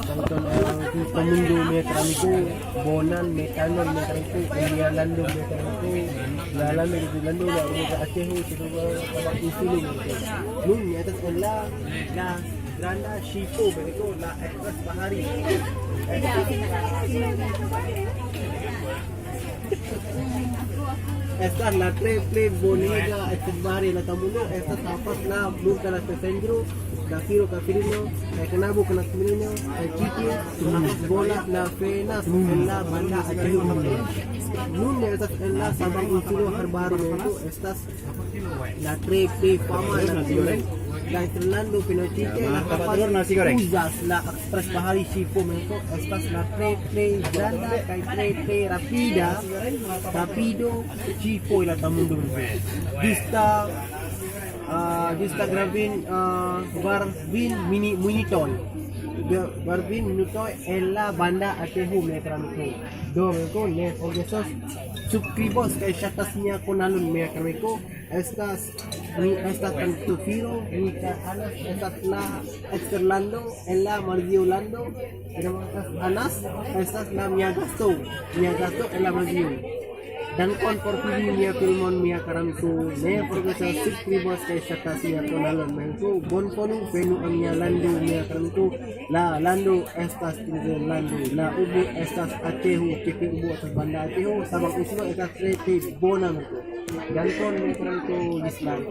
tonton Tamundo Metranico, Bonan, Metanon, Metranico, India Lando, Metranico, Lalano, Lando, la Ruga Achejo, Kabak Isulu. Nun, atas la Granda Shipo, Berico, la Express Bahari. Esta la triple bonita, Express Bahari, la Tamundo, esta tapas la Blue Cala Pesendro, Cafiro, Cafirino, el Canabu, Canacimino, el Chiqui, Bola, la Fena, la Banda, Nun, estas en la Sabang Isulu, Harbaro, estas la triple fama, la Violen. La Fernando Pinochique, la Kapatulor nasi goreng. Uzas, la Express Bahari Shipo Mexico, estas la Play Granda, Play Rapida, Rapido, Shipo y la Tamundo. Dista Gravin, Barvin Minitoy. Barvin Minitoy en la Banda Atehu Metramico. Domingo, ne orgesos suscribos que chatasnya konalun Metramico. Estas Tantufiro, estas la Exterlando, en la Margiolando, Anas, estas la Miagasto en la Margio. Dan kon porpili Mia Filmon Mia Karamku, ne progresa suscribos que chatasnya konalun Metramico. Bon ponu penu amia Lando Mia Karamku, la Lando estas Lando, la Ubu estas Atehu, Kiki Ubu atas Banda Atehu, Sabang Islo estas Rete Bonang. Dan kon Metramico Islam.